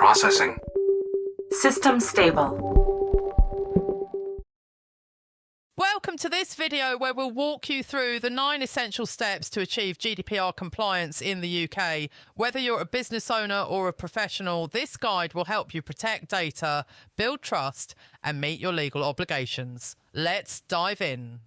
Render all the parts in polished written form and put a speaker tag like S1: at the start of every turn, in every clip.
S1: Processing.
S2: System stable.
S3: Welcome to this video where we'll walk you through the 9 essential steps to achieve GDPR compliance in the UK. Whether you're a business owner or a professional, this guide will help you protect data, build trust, and meet your legal obligations. Let's dive in.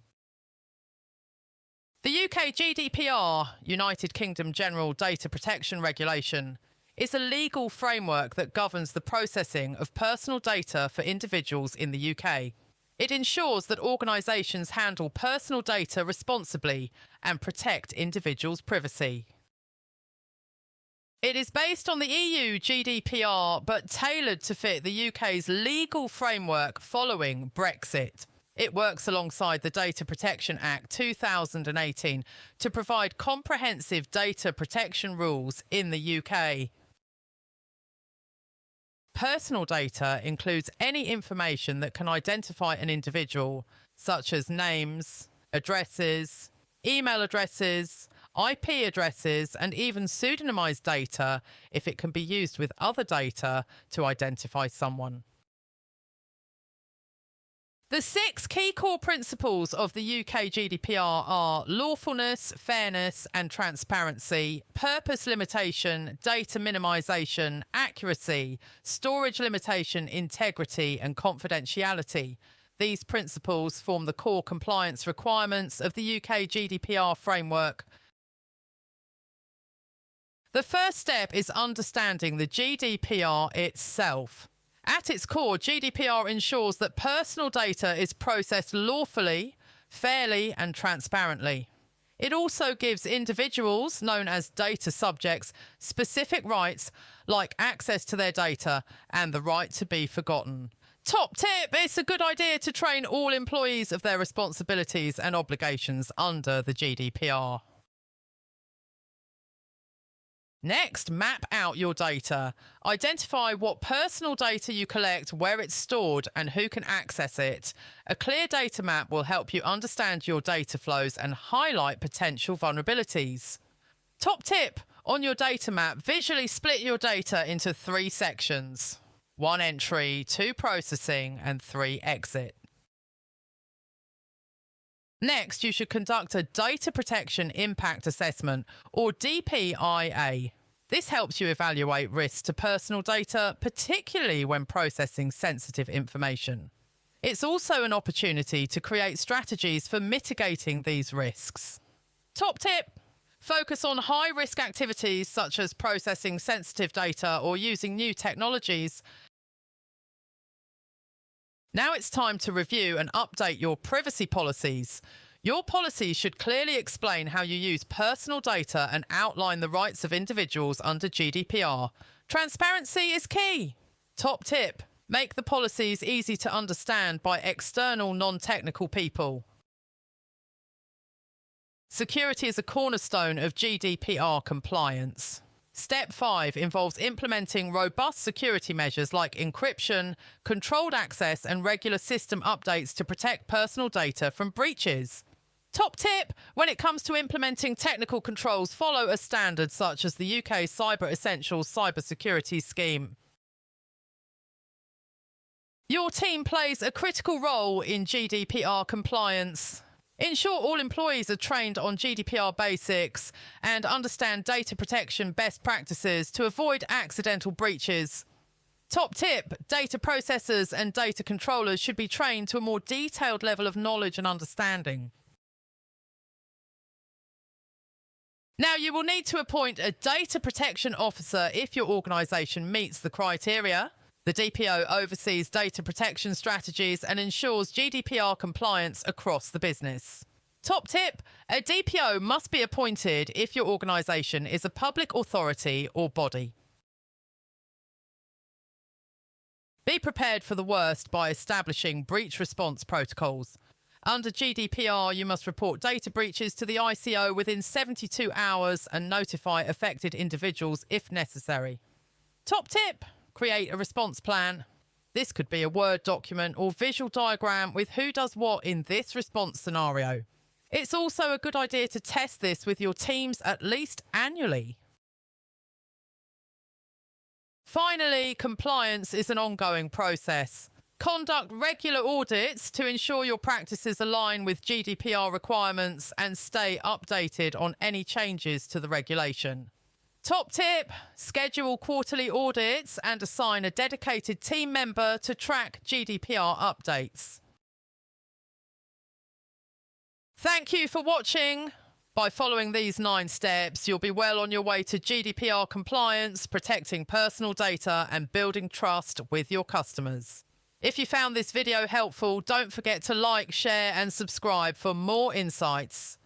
S3: The UK GDPR, United Kingdom General Data Protection Regulation, is a legal framework that governs the processing of personal data for individuals in the UK. It ensures that organisations handle personal data responsibly and protect individuals' privacy. It is based on the EU GDPR but tailored to fit the UK's legal framework following Brexit. It works alongside the Data Protection Act 2018 to provide comprehensive data protection rules in the UK. Personal data includes any information that can identify an individual, such as names, addresses, email addresses, IP addresses, and even pseudonymized data if it can be used with other data to identify someone. The 6 key core principles of the UK GDPR are lawfulness, fairness and transparency, purpose limitation, data minimisation, accuracy, storage limitation, integrity and confidentiality. These principles form the core compliance requirements of the UK GDPR framework. The first step is understanding the GDPR itself. At its core, GDPR ensures that personal data is processed lawfully, fairly and transparently. It also gives individuals, known as data subjects, specific rights like access to their data and the right to be forgotten. Top tip, it's a good idea to train all employees of their responsibilities and obligations under the GDPR. Next, map out your data. Identify what personal data you collect, where it's stored, and who can access it. A clear data map will help you understand your data flows and highlight potential vulnerabilities. Top tip, on your data map, visually split your data into 3 sections. 1 entry, 2 processing, and 3 exit. Next, you should conduct a Data Protection Impact Assessment, or DPIA. This helps you evaluate risks to personal data, particularly when processing sensitive information. It's also an opportunity to create strategies for mitigating these risks. Top tip, focus on high-risk activities such as processing sensitive data or using new technologies. Now it's time to review and update your privacy policies. Your policies should clearly explain how you use personal data and outline the rights of individuals under GDPR. Transparency is key. Top tip, make the policies easy to understand by external non-technical people. Security is a cornerstone of GDPR compliance. Step 5 involves implementing robust security measures like encryption, controlled access and regular system updates to protect personal data from breaches. Top tip, when it comes to implementing technical controls, follow a standard such as the UK Cyber Essentials Cybersecurity Scheme. Your team plays a critical role in GDPR compliance. Ensure all employees are trained on GDPR basics and understand data protection best practices to avoid accidental breaches. Top tip, data processors and data controllers should be trained to a more detailed level of knowledge and understanding. Now, you will need to appoint a data protection officer if your organisation meets the criteria. The DPO oversees data protection strategies and ensures GDPR compliance across the business. Top tip, a DPO must be appointed if your organisation is a public authority or body. Be prepared for the worst by establishing breach response protocols. Under GDPR, you must report data breaches to the ICO within 72 hours and notify affected individuals if necessary. Top tip, create a response plan. This could be a Word document or visual diagram with who does what in this response scenario. It's also a good idea to test this with your teams at least annually. Finally, compliance is an ongoing process. Conduct regular audits to ensure your practices align with GDPR requirements and stay updated on any changes to the regulation. Top tip, schedule quarterly audits and assign a dedicated team member to track GDPR updates. Thank you for watching. By following these 9 steps, you'll be well on your way to GDPR compliance, protecting personal data and building trust with your customers. If you found this video helpful, don't forget to like, share and subscribe for more insights.